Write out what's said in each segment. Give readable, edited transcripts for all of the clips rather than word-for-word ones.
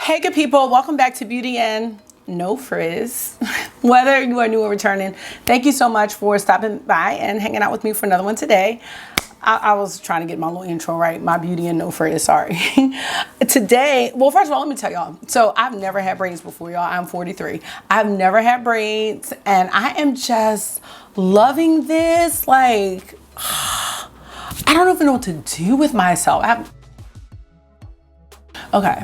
Hey good people, welcome back to Beauty and No Frizz. Whether you are new or returning, thank you so much for stopping by and hanging out with me for another one today. I was trying to get my little intro right, my Beauty and No Frizz, sorry. Today, well first of all, let me tell y'all. So I've never had braids before, y'all. I'm 43. I've never had braids and I am just loving this. Like, I don't even know what to do with myself. Okay.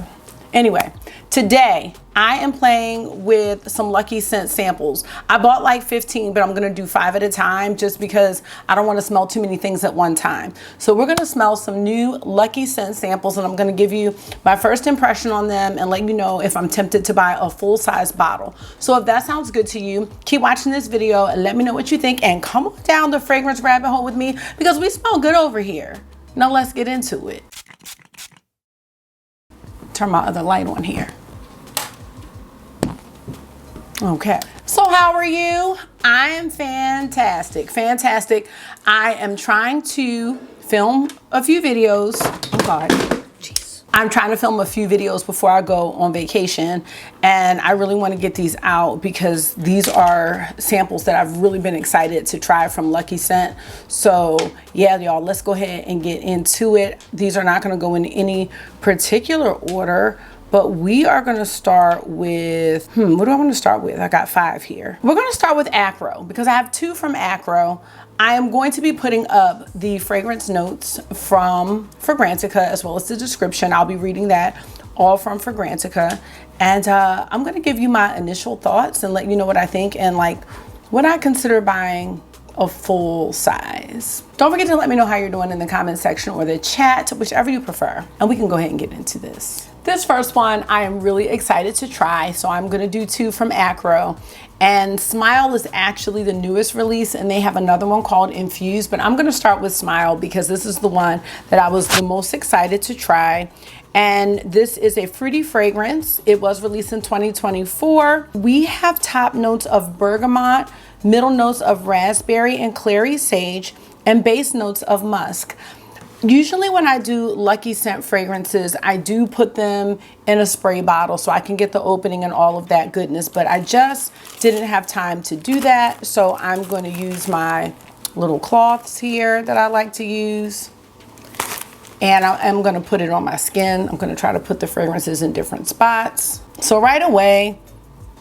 Anyway, today I am playing with some Luckyscent samples. I bought like 15, but I'm gonna do 5 at a time just because I don't want to smell too many things at one time. So we're gonna smell some new Luckyscent samples and I'm gonna give you my first impression on them and let you know if I'm tempted to buy a full-size bottle. So if that sounds good to you, keep watching this video and let me know what you think and come on down the fragrance rabbit hole with me because we smell good over here. Now let's get into it. Turn my other light on here. Okay, so how are you? I am fantastic. I am trying to film a few videos. Oh God, jeez. I'm trying to film a few videos before I go on vacation and I really want to get these out because these are samples that I've really been excited to try from Luckyscent. So yeah, y'all, let's go ahead and get into it. These are not going to go in any particular order, but we are going to start with, what do I want to start with? I got 5 here. We're going to start with Akro because I have 2 from Akro. I am going to be putting up the fragrance notes from Fragrantica as well as the description. I'll be reading that all from Fragrantica. And I'm going to give you my initial thoughts and let you know what I think and like what I consider buying a full size. Don't forget to let me know how you're doing in the comment section or the chat, whichever you prefer. And we can go ahead and get into this. This first one I am really excited to try. So I'm going to do 2 from Akro. And Smile is actually the newest release and they have another one called Infuse, but I'm going to start with Smile because this is the one that I was the most excited to try. And this is a fruity fragrance. It was released in 2024. We have top notes of bergamot, middle notes of raspberry and clary sage, and base notes of musk. Usually when I do Luckyscent fragrances, I do put them in a spray bottle so I can get the opening and all of that goodness, but I just didn't have time to do that. So I'm going to use my little cloths here that I like to use. And I'm going to put it on my skin. I'm going to try to put the fragrances in different spots. So right away,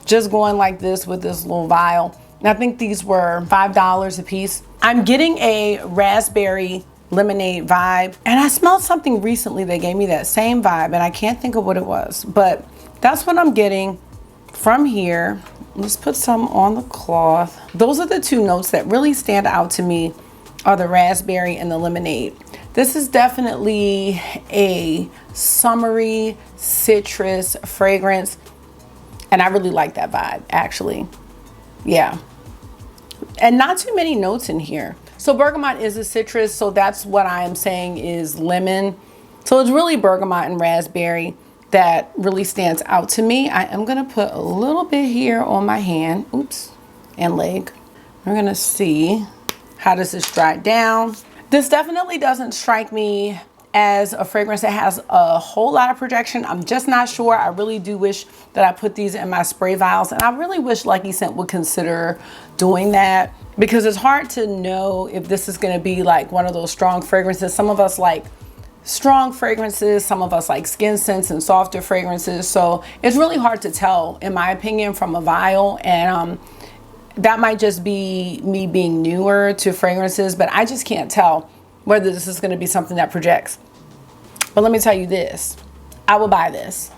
just going like this with this little vial. And I think these were $5 a piece. I'm getting a raspberry lemonade vibe. And I smelled something recently that gave me that same vibe. And I can't think of what it was. But that's what I'm getting from here. Let's put some on the cloth. Those are the 2 notes that really stand out to me are the raspberry and the lemonade. This is definitely a summery citrus fragrance. And I really like that vibe, actually. Yeah. And not too many notes in here. So bergamot is a citrus, so that's what I am saying is lemon. So it's really bergamot and raspberry that really stands out to me. I am gonna put a little bit here on my hand, oops, and leg. We're gonna see how does this dry down. This definitely doesn't strike me as a fragrance that has a whole lot of projection. I'm just not sure. I really do wish that I put these in my spray vials and I really wish Luckyscent would consider doing that because it's hard to know if this is going to be like one of those strong fragrances. Some of us like strong fragrances, some of us like skin scents and softer fragrances. So it's really hard to tell, in my opinion, from a vial. And that might just be me being newer to fragrances, but I just can't tell whether this is going to be something that projects. But let me tell you this, I will buy this.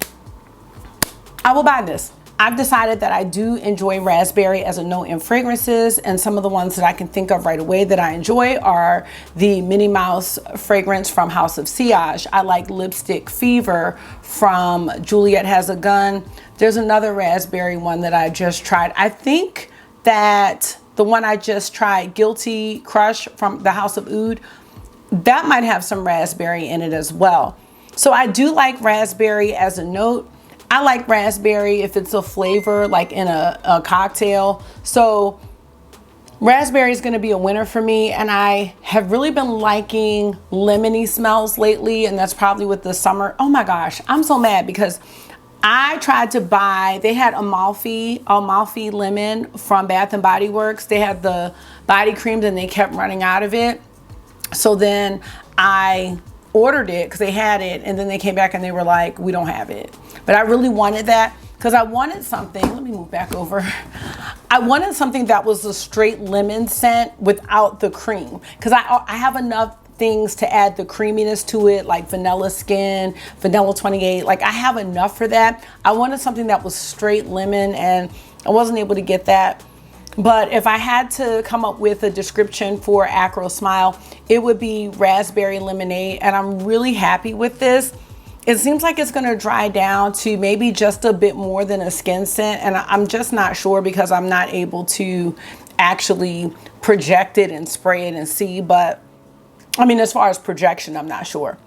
I will buy this. I've decided that I do enjoy raspberry as a note in fragrances, and some of the ones that I can think of right away that I enjoy are the Minnie Mouse fragrance from House of Sillage. I like Lipstick Fever from Juliet Has a Gun. There's another raspberry one that I just tried. I think that the one I just tried, Guilty Crush from the House of Oud, that might have some raspberry in it as well. So I do like raspberry as a note. I like raspberry if it's a flavor like in a cocktail. So raspberry is going to be a winner for me, and I have really been liking lemony smells lately, and that's probably with the summer. Oh my gosh, I'm so mad because I tried to buy, they had Amalfi Lemon from Bath and Body Works. They had the body creams and they kept running out of it. So then I ordered it because they had it, and then they came back and they were like, we don't have it. But I really wanted that because I wanted something, let me move back over. I wanted something that was a straight lemon scent without the cream, because I have enough things to add the creaminess to it, like vanilla skin, vanilla 28. Like I have enough for that. I wanted something that was straight lemon, and I wasn't able to get that. But if I had to come up with a description for Akro Smile, it would be raspberry lemonade, and I'm really happy with this. It seems like it's going to dry down to maybe just a bit more than a skin scent, and I'm just not sure because I'm not able to actually project it and spray it and see. But I mean, as far as projection, I'm not sure.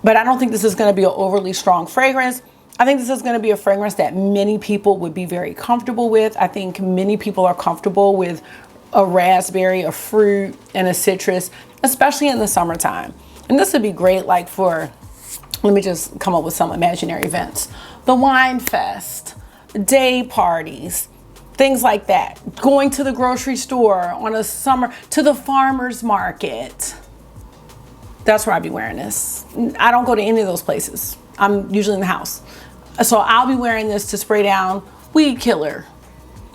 But I don't think this is going to be an overly strong fragrance. I think this is going to be a fragrance that many people would be very comfortable with. I think many people are comfortable with a raspberry, a fruit, and a citrus, especially in the summertime. And this would be great like for, let me just come up with some imaginary events. The wine fest, day parties, things like that. Going to the grocery store on a summer, to the farmer's market. That's where I'd be wearing this. I don't go to any of those places. I'm usually in the house. So I'll be wearing this to spray down weed killer,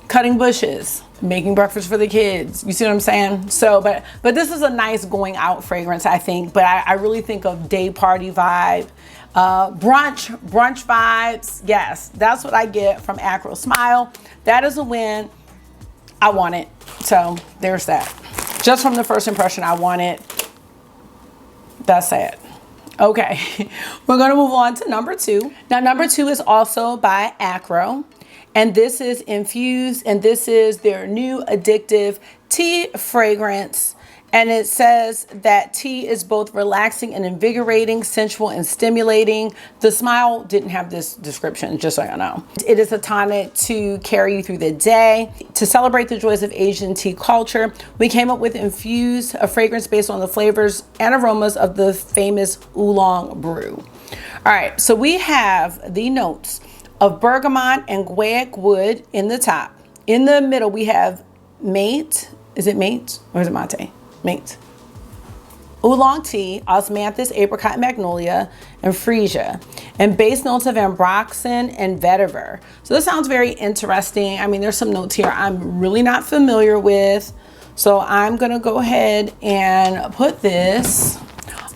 cutting bushes, making breakfast for the kids. You see what I'm saying? So, but this is a nice going out fragrance, I think. But I really think of day party vibe, brunch vibes. Yes, that's what I get from Akro Smile. That is a win. I want it. So there's that. Just from the first impression, I want it. That's sad. Okay, we're gonna move on to number 2. Now, number 2 is also by Akro, and this is Infuse, and this is their new addictive tea fragrance. And it says that tea is both relaxing and invigorating, sensual and stimulating. The Smile didn't have this description, just so you know. It is a tonic to carry you through the day. To celebrate the joys of Asian tea culture, we came up with Infuse, a fragrance based on the flavors and aromas of the famous oolong brew. All right, so we have the notes of bergamot and guaiac wood in the top. In the middle, we have mate. Is it mate or is it mate? Mate. Oolong tea, osmanthus, apricot, magnolia, and freesia, and base notes of ambroxan and vetiver. So this sounds very interesting. I mean, there's some notes here I'm really not familiar with. So I'm gonna go ahead and put this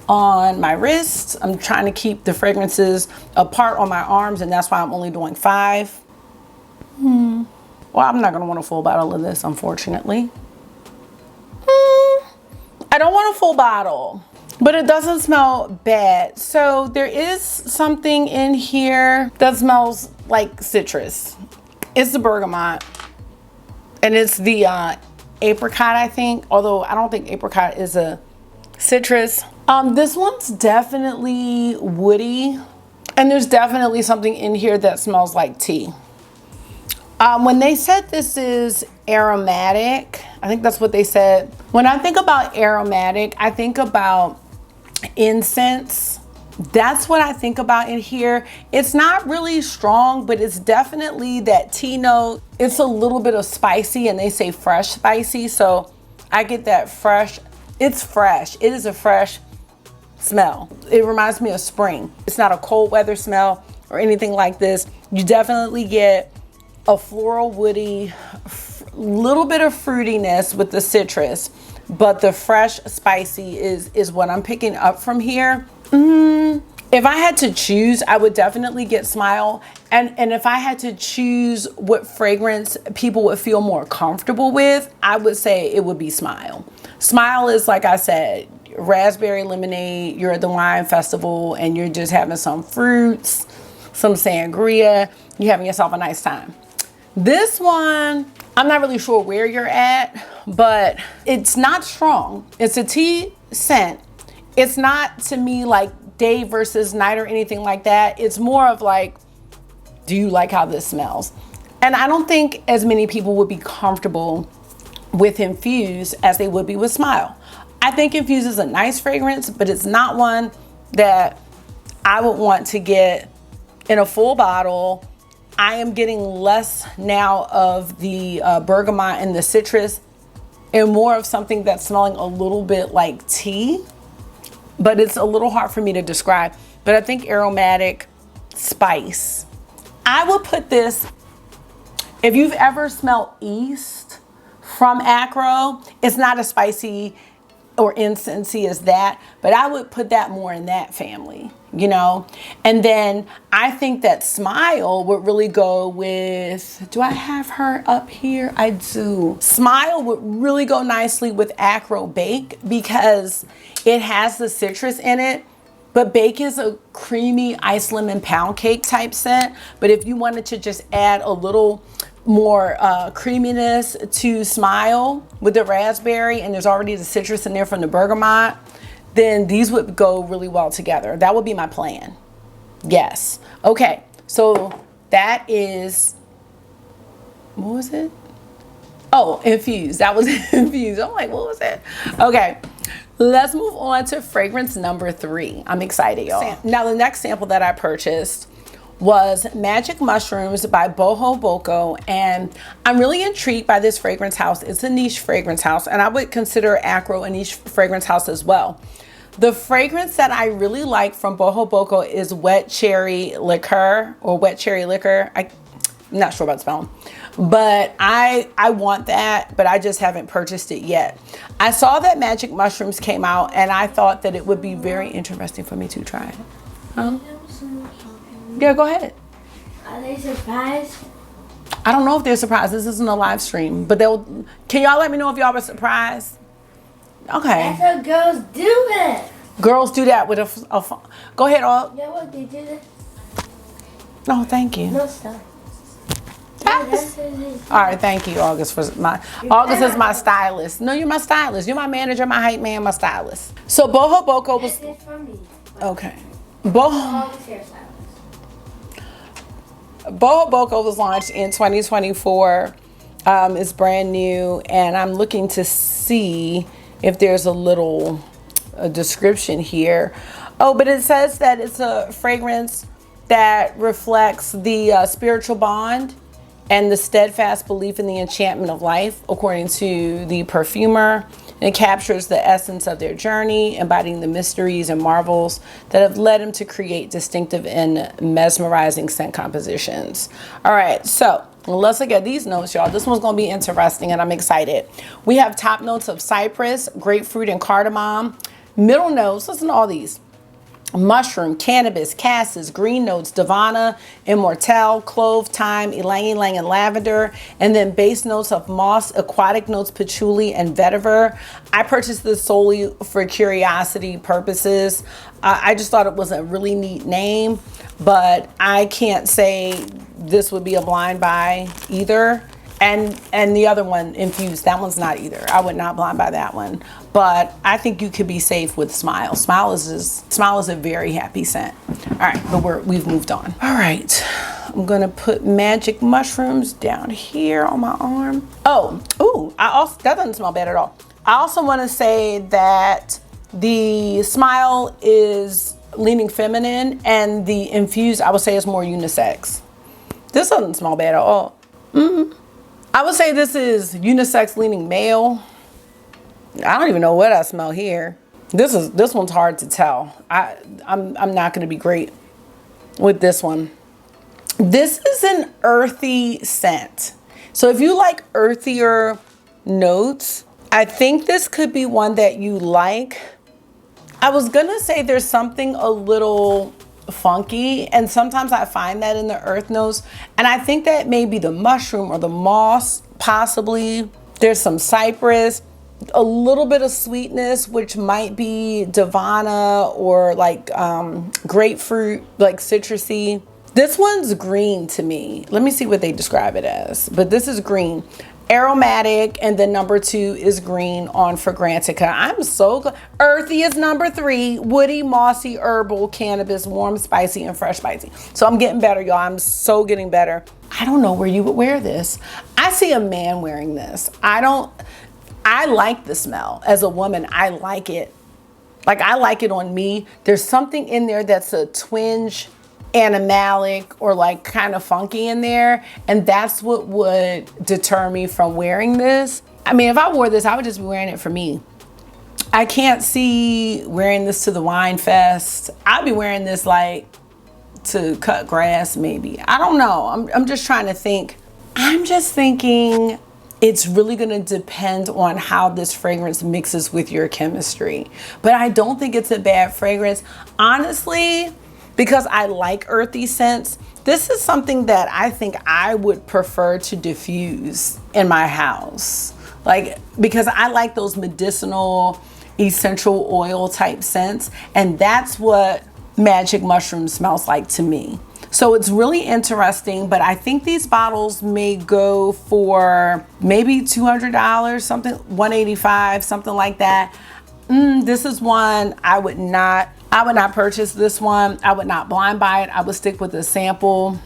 on my wrist. I'm trying to keep the fragrances apart on my arms, and that's why I'm only doing 5. Well, I'm not gonna want a full bottle of this, unfortunately. I don't want a full bottle, but it doesn't smell bad. So there is something in here that smells like citrus. It's the bergamot, and it's the apricot, I think, although I don't think apricot is a citrus. This one's definitely woody, and there's definitely something in here that smells like tea. When they said this is aromatic, I think that's what they said. When I think about aromatic, I think about incense. That's what I think about in here. It's not really strong, but it's definitely that tea note. It's a little bit of spicy, and they say fresh spicy. So I get that fresh. It's fresh. It is a fresh smell. It reminds me of spring. It's not a cold weather smell or anything like this. You definitely get a floral, woody, little bit of fruitiness with the citrus, but the fresh spicy is what I'm picking up from here. If I had to choose, I would definitely get Smile. And if I had to choose what fragrance people would feel more comfortable with, I would say it would be Smile. Smile is, like I said, raspberry lemonade. You're at the wine festival and you're just having some fruits, some sangria. You're having yourself a nice time. This one, I'm not really sure where you're at, but it's not strong. It's a tea scent. It's not, to me, like day versus night or anything like that. It's more of like, do you like how this smells? And I don't think as many people would be comfortable with Infuse as they would be with Smile. I think Infuse is a nice fragrance, but it's not one that I would want to get in a full bottle. I am getting less now of the bergamot and the citrus and more of something that's smelling a little bit like tea, but it's a little hard for me to describe. But I think aromatic spice. I will put this, if you've ever smelled East from Akro, it's not as spicy or incensey as that, but I would put that more in that family, you know? And then I think that Smile would really go with, do I have her up here? I do. Smile would really go nicely with Akro Bake because it has the citrus in it, but Bake is a creamy ice lemon pound cake type scent. But if you wanted to just add a little more creaminess to Smile with the raspberry, and there's already the citrus in there from the bergamot, then these would go really well together. That would be my plan. Yes. Okay, so that is, what was it? Oh, Infuse. That was Infuse. I'm like, what was it? Okay, let's move on to fragrance number 3. I'm excited, y'all. Now, the next sample that I purchased was Magic Mushrooms by Bohoboco, and I'm really intrigued by this fragrance house. It's a niche fragrance house, and I would consider Akro a niche fragrance house as well. The fragrance that I really like from Bohoboco is Wet Cherry Liquor, or Wet Cherry Liquor. I'm not sure about spelling, but I want that, but I just haven't purchased it yet. I saw that Magic Mushrooms came out, and I thought that it would be very interesting for me to try it. Huh? Yeah, go ahead. Are they surprised? I don't know if they're surprised. This isn't a live stream, but can y'all let me know if y'all were surprised? Okay. That's how girls do it. Girls do that with a go ahead, all. You know what they do this? No, thank you. No stuff. Yes. All right, thank you, August, for August is my stylist. No, you're my stylist. You're my manager, my hype man, my stylist. So Bohoboco was This is for me. okay. August hairstylist. Bohoboco was launched in 2024. It's brand new, and I'm looking to see if there's a little description here. Oh, but it says that it's a fragrance that reflects the spiritual bond and the steadfast belief in the enchantment of life, according to the perfumer. It captures the essence of their journey, embodying the mysteries and marvels that have led them to create distinctive and mesmerizing scent compositions. All right, so let's look at these notes, y'all. This one's gonna be interesting, and I'm excited. We have top notes of cypress, grapefruit, and cardamom. Middle notes, listen to all these. Mushroom, cannabis, cassis, green notes, Davana, immortelle, clove, thyme, ylang ylang, and lavender. And then base notes of moss, aquatic notes, patchouli, and vetiver. I purchased this solely for curiosity purposes. I just thought it was a really neat name, but I can't say this would be a blind buy either. And the other one, Infuse, that one's not either. I would not blind buy that one. But I think you could be safe with Smile. Smile is a very happy scent. All right, but we've moved on. All right, I'm gonna put Magic Mushrooms down here on my arm. Oh, ooh, that doesn't smell bad at all. I also want to say that the Smile is leaning feminine, and the Infuse, I would say, is more unisex. This doesn't smell bad at all. I would say this is unisex leaning male. I don't even know what I smell here. This one's hard to tell. I'm not gonna be great with this one. This is an earthy scent. So if you like earthier notes, I think this could be one that you like. I was gonna say there's something a little funky, and sometimes I find that in the earth notes, and I think that may be the mushroom or the moss, possibly. There's some cypress, a little bit of sweetness, which might be Davana or like grapefruit, like citrusy. This one's green to me. Let me see what they describe it as, but this is green. Aromatic, and then number 2 is green on Fragrantica. I'm so good. Earthy is number 3. Woody, mossy, herbal, cannabis, warm, spicy, and fresh spicy. So I'm getting better, y'all. I'm so getting better. I don't know where you would wear this. I see a man wearing this. I like the smell. As a woman, I like it. Like, I like it on me. There's something in there that's a twinge animalic or like kind of funky in there. And that's what would deter me from wearing this. I mean, if I wore this, I would just be wearing it for me. I can't see wearing this to the wine fest. I'd be wearing this like to cut grass maybe. I don't know. I'm just trying to think. I'm just thinking it's really going to depend on how this fragrance mixes with your chemistry. But I don't think it's a bad fragrance. Honestly, because I like earthy scents, this is something that I think I would prefer to diffuse in my house. Like, because I like those medicinal, essential oil type scents. And that's what magic mushroom smells like to me. So it's really interesting, but I think these bottles may go for maybe $200, something, $185, something like that. This is one I would not purchase this one. I would not blind buy it. I would stick with a sample.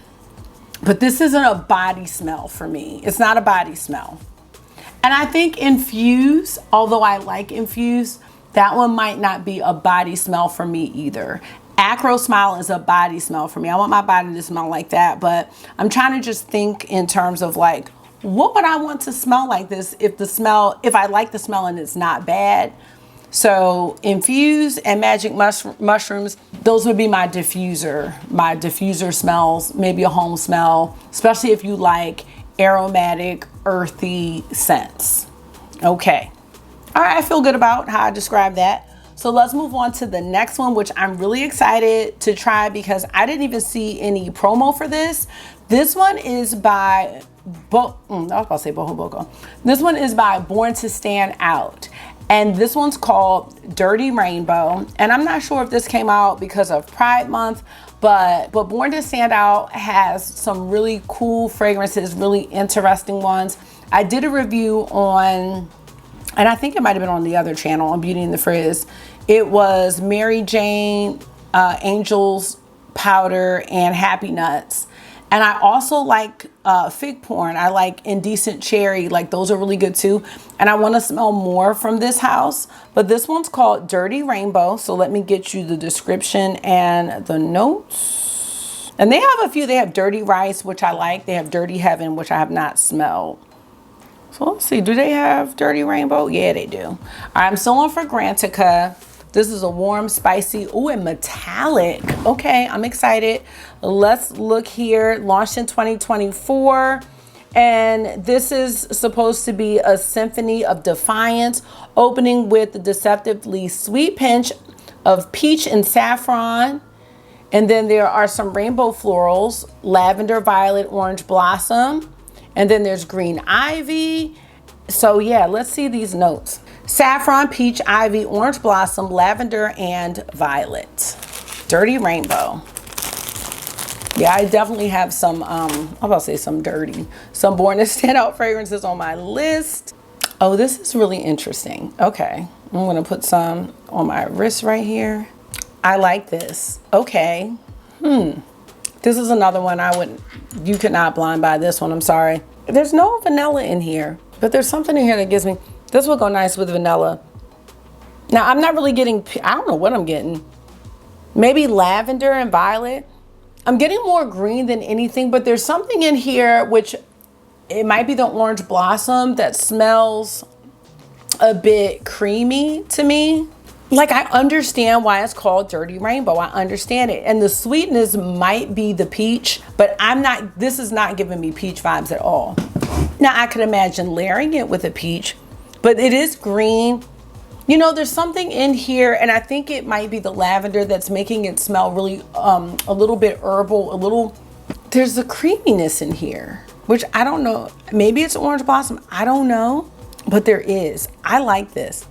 But this isn't a body smell for me. It's not a body smell. And I think Infuse, although I like Infuse, that one might not be a body smell for me either. Akro Smile is a body smell for me. I want my body to smell like that, but I'm trying to just think in terms of like, what would I want to smell like this if I like the smell and it's not bad? So Infuse and Magic Mushrooms, those would be my diffuser smells, maybe a home smell, especially if you like aromatic, earthy scents. Okay. All right, I feel good about how I described that. So let's move on to the next one, which I'm really excited to try because I didn't even see any promo for this. This one is by, I was about to say Bohoboco. This one is by Born to Stand Out. And this one's called Dirty Rainbow. And I'm not sure if this came out because of Pride Month, but Born to Stand Out has some really cool fragrances, really interesting ones. I did a review on, and I think it might have been on the other channel, on Beauty and the Frizz. It was Mary Jane, Angel's Powder, and Happy Nuts. And I also like Fig Porn. I like Indecent Cherry. Like, those are really good too. And I want to smell more from this house. But this one's called Dirty Rainbow. So let me get you the description and the notes. And they have a few. They have Dirty Rice, which I like. They have Dirty Heaven, which I have not smelled. So let's see. Do they have Dirty Rainbow? Yeah, they do. All right, I'm still on Fragrantica. This is a warm, spicy, ooh, and metallic. Okay, I'm excited. Let's look here. Launched in 2024. And this is supposed to be a symphony of defiance, opening with the deceptively sweet pinch of peach and saffron. And then there are some rainbow florals, lavender, violet, orange blossom. And then there's green ivy. So yeah, let's see these notes. Saffron, peach, ivy, orange blossom, lavender, and violet. Dirty Rainbow. Yeah, I definitely have some, I'm about to say some Born to Stand Out fragrances on my list. Oh, this is really interesting. Okay, I'm gonna put some on my wrist right here. I like this. Okay, this is another one you could not blind buy this one, I'm sorry. There's no vanilla in here, but there's something in here that gives me, this will go nice with vanilla. Now, I'm not really getting, I don't know what I'm getting. Maybe lavender and violet. I'm getting more green than anything, but there's something in here, which it might be the orange blossom, that smells a bit creamy to me. Like, I understand why it's called Dirty Rainbow. I understand it. And the sweetness might be the peach, but this is not giving me peach vibes at all. Now, I could imagine layering it with a peach, but it is green. You know, there's something in here, and I think it might be the lavender that's making it smell really a little bit herbal, there's a creaminess in here, which I don't know. Maybe it's orange blossom. I don't know, but there is. I like this.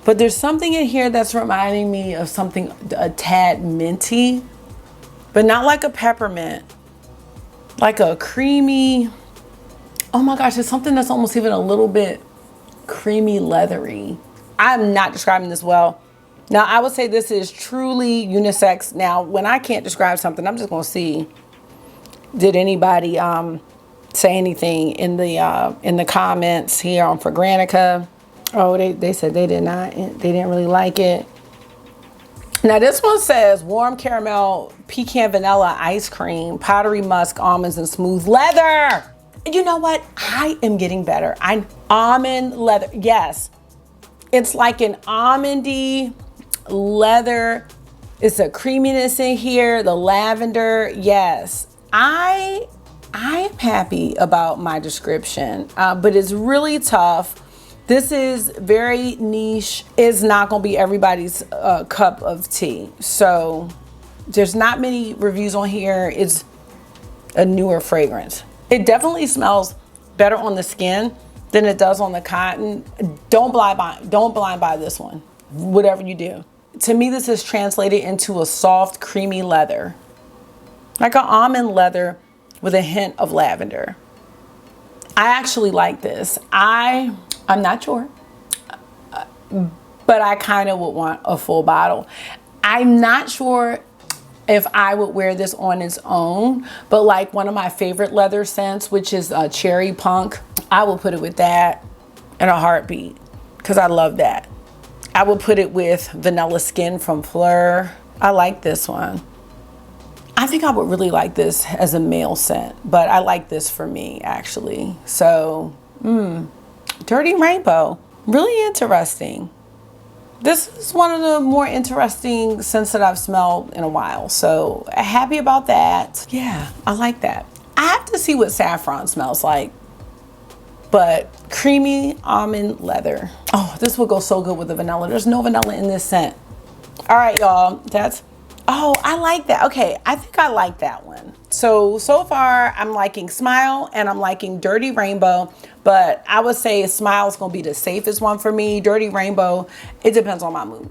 But there's something in here that's reminding me of something a tad minty, but not like a peppermint, like a creamy, oh my gosh, it's something that's almost even a little bit creamy leathery. I'm not describing this well. Now, I would say this is truly unisex. Now, when I can't describe something, I'm just gonna see, did anybody say anything in the comments here on Fragrantica? Oh, they said they didn't really like it. Now, this one says warm caramel pecan vanilla ice cream, powdery musk, almonds, and smooth leather. You know what? I am getting better. Almond leather. Yes. It's like an almondy leather. It's a creaminess in here, the lavender. Yes. I am happy about my description, but it's really tough. This is very niche. It's not going to be everybody's cup of tea. So there's not many reviews on here. It's a newer fragrance. It definitely smells better on the skin than it does on the cotton. Don't blind buy this one, whatever you do. To me, this is translated into a soft, creamy leather. Like an almond leather with a hint of lavender. I actually like this. I'm not sure, but I kind of would want a full bottle. I'm not sure if I would wear this on its own, but like one of my favorite leather scents, which is Cherry Punk, I will put it with that in a heartbeat because I love that. I will put it with Vanilla Skin from Fleur. I like this one. I think I would really like this as a male scent, but I like this for me actually. So, Dirty Rainbow, really interesting. This is one of the more interesting scents that I've smelled in a while. So happy about that. Yeah, I like that. I have to see what saffron smells like, but creamy almond leather. Oh, this would go so good with the vanilla. There's no vanilla in this scent. All right, y'all, oh, I like that. Okay, I think I like that one. So far I'm liking Smile and I'm liking Dirty Rainbow, but I would say Smile is gonna be the safest one for me. Dirty Rainbow, it depends on my mood.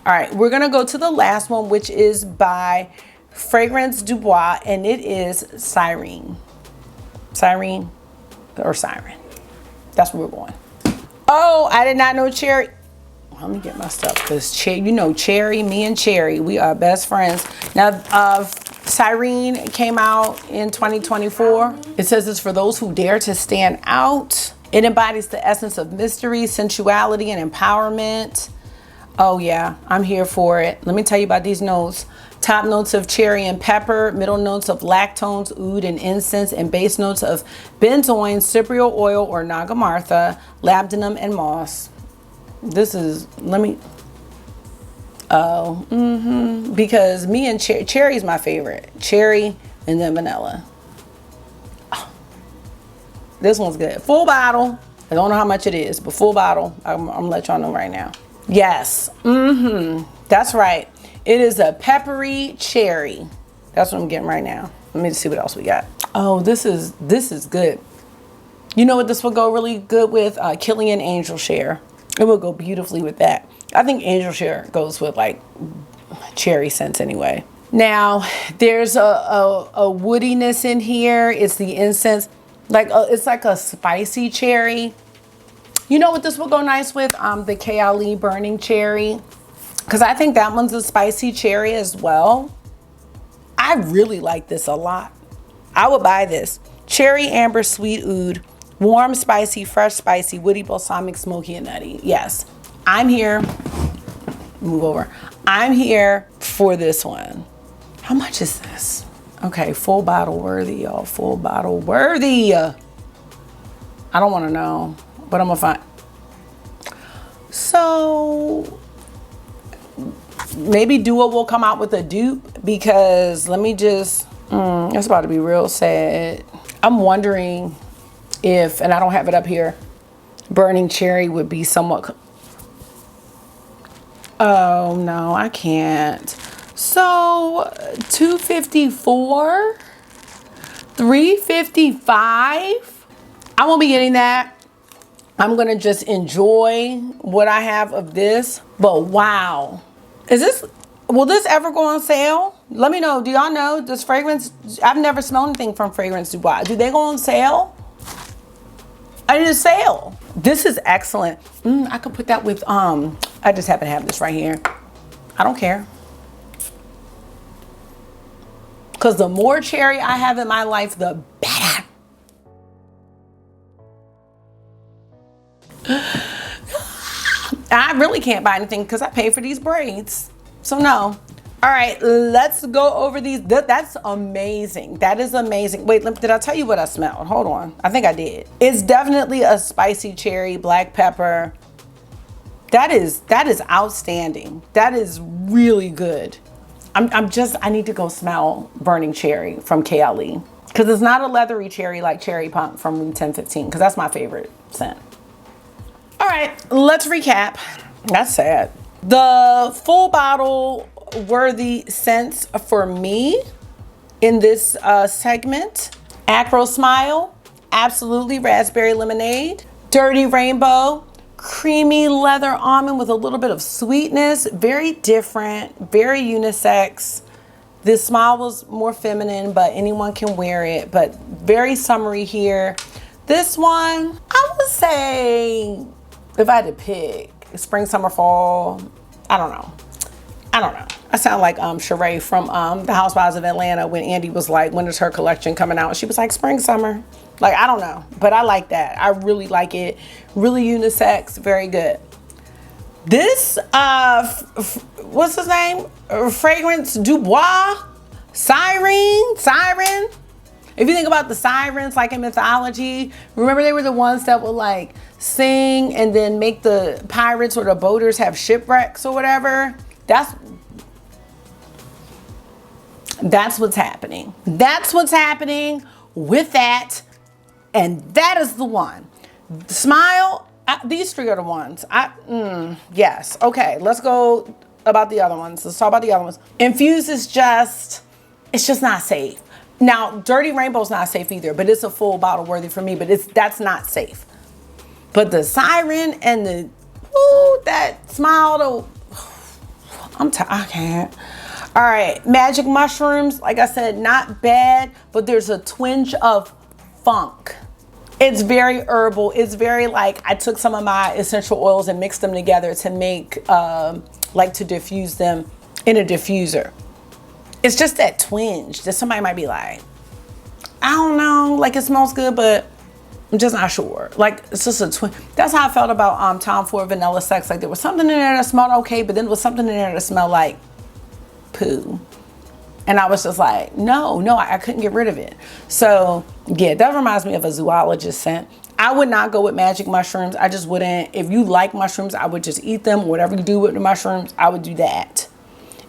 All right, we're gonna go to the last one, which is by Fragrance Du Bois, and it is Sirène. Sirène or Siren. That's where we're going. Oh, I did not know Cherry. Let me get my stuff because you know Cherry, me and Cherry, we are best friends. Now, Sirène came out in 2024. It says it's for those who dare to stand out. It embodies the essence of mystery, sensuality, and empowerment. Oh yeah, I'm here for it. Let me tell you about these notes. Top notes of cherry and pepper, middle notes of lactones, oud, and incense, and base notes of benzoin, cypriol oil, or nagamartha, labdanum, and moss. This is, because me and Cherry's my favorite. Cherry and then vanilla. Oh, this one's good. Full bottle. I don't know how much it is, but full bottle. I'm gonna let y'all know right now. Yes, that's right. It is a peppery cherry. That's what I'm getting right now. Let me see what else we got. Oh, this is good. You know what this will go really good with? Killian Angel Share. It will go beautifully with that. I think Angel Share goes with like cherry scents anyway. Now, there's a woodiness in here. It's the incense. It's like a spicy cherry. You know what this will go nice with? The Kayali Burning Cherry. Because I think that one's a spicy cherry as well. I really like this a lot. I would buy this. Cherry Amber Sweet Oud. Warm, spicy, fresh, spicy, woody, balsamic, smoky, and nutty. Yes, I'm here. Move over. I'm here for this one. How much is this? Okay, full bottle worthy, y'all. Full bottle worthy. I don't want to know, but I'm gonna find. So maybe Duo will come out with a dupe because let me just. It's about to be real sad. I'm wondering if, and I don't have it up here, Burning Cherry would be somewhat. Oh no, I can't. So 254, 355. I won't be getting that. I'm gonna just enjoy what I have of this. But wow, will this ever go on sale? Let me know. Do y'all know this fragrance? I've never smelled anything from Fragrance Du Bois. Do they go on sale? I need a sale. This is excellent. I could put that with, I just happen to have this right here. I don't care. Because the more cherry I have in my life, the better. I really can't buy anything because I pay for these braids. So no. All All right, let's go over these. That's amazing. That is amazing. Wait, did I tell you what I smelled? Hold on. I think I did. It's definitely a spicy cherry, black pepper. That is outstanding. That is really good. I need to go smell burning cherry from KLE. Because it's not a leathery cherry like Cherry Pump from Room 1015, because that's my favorite scent. All right, let's recap. That's sad. The full bottle worthy scents for me in this segment: Akro Smile, absolutely raspberry lemonade; Dirty Rainbow, creamy leather almond with a little bit of sweetness, very different, very unisex. This smile was more feminine, but anyone can wear it, but very summery here. This one, I would say, if I had to pick, spring, summer, fall, I don't know. I sound like Sheree from the Housewives of Atlanta when Andy was like, when is her collection coming out? She was like, spring, summer. Like, I don't know, but I like that. I really like it. Really unisex, very good. This, what's his name? Fragrance du Bois? Siren. If you think about the sirens, like in mythology, remember they were the ones that would like sing and then make the pirates or the boaters have shipwrecks or whatever. That's what's happening. That's what's happening with that. And that is the one. Smile. These three are the ones. Yes. Okay. Let's go about the other ones. Let's talk about the other ones. Infuse is it's just not safe. Now, Dirty Rainbow's not safe either, but it's a full bottle worthy for me, but that's not safe. But the Siren and that Smile, I can't. All right. Magic mushrooms. Like I said, not bad, but there's a twinge of funk. It's very herbal. It's very like, I took some of my essential oils and mixed them together to make, to diffuse them in a diffuser. It's just that twinge that somebody might be like, I don't know, like it smells good, but I'm just not sure. Like, it's just a twinge. That's how I felt about Tom Ford Vanilla Sex. Like there was something in there that smelled okay, but then there was something in there that smelled like poo. And I was just like, no, I couldn't get rid of it. So yeah, that reminds me of a zoologist scent. I would not go with magic mushrooms. I just wouldn't. If you like mushrooms, I would just eat them. Whatever you do with the mushrooms, I would do that.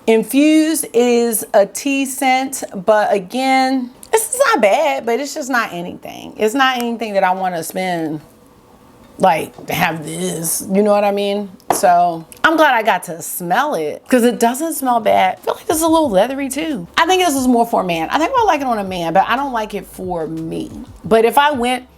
Infuse is a tea scent, but again, it's not bad, but it's just not anything. It's not anything that I want to spend, like, to have this, you know what I mean? So I'm glad I got to smell it because it doesn't smell bad. I feel like it's a little leathery too. I think this is more for a man. I think I like it on a man, but I don't like it for me. But if I went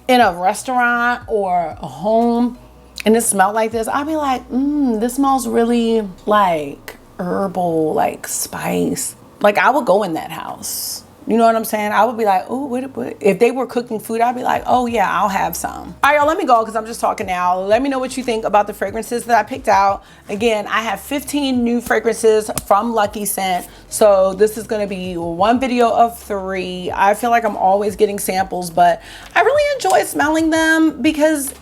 in a restaurant or a home and it smelled like this, I'd be like, this smells really like herbal, like spice. Like I would go in that house. You know what I'm saying? I would be like, oh, what? If they were cooking food, I'd be like, oh yeah, I'll have some. All right, y'all, let me go because I'm just talking now. Let me know what you think about the fragrances that I picked out. Again, I have 15 new fragrances from Luckyscent. So this is gonna be one video of 3. I feel like I'm always getting samples, but I really enjoy smelling them because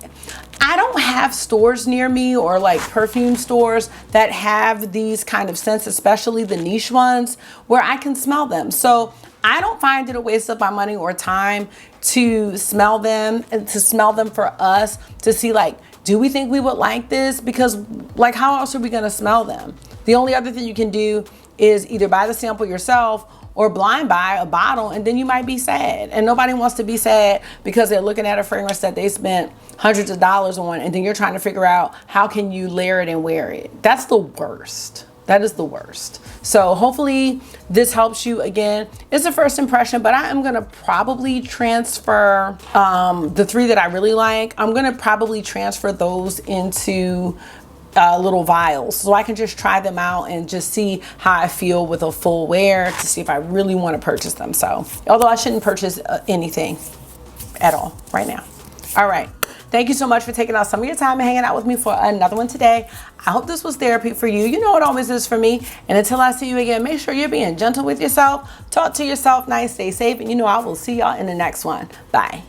I don't have stores near me or like perfume stores that have these kind of scents, especially the niche ones, where I can smell them. So I don't find it a waste of my money or time to smell them and to smell them for us to see like, do we think we would like this? Because like, how else are we gonna smell them? The only other thing you can do is either buy the sample yourself or blind buy a bottle, and then you might be sad. And nobody wants to be sad because they're looking at a fragrance that they spent hundreds of dollars on, and then you're trying to figure out how can you layer it and wear it. That's the worst. That is the worst. So hopefully this helps you. Again, it's a first impression, but I am gonna probably transfer the 3 that I really like. I'm gonna probably transfer those into little vials so I can just try them out and just see how I feel with a full wear to see if I really want to purchase them. So although I shouldn't purchase anything at all right now. All right, thank you so much for taking out some of your time and hanging out with me for another one today. I hope this was therapy for you. You know it always is for me. And until I see you again, make sure you're being gentle with yourself, talk to yourself nice, stay safe, and you know I will see y'all in the next one. Bye.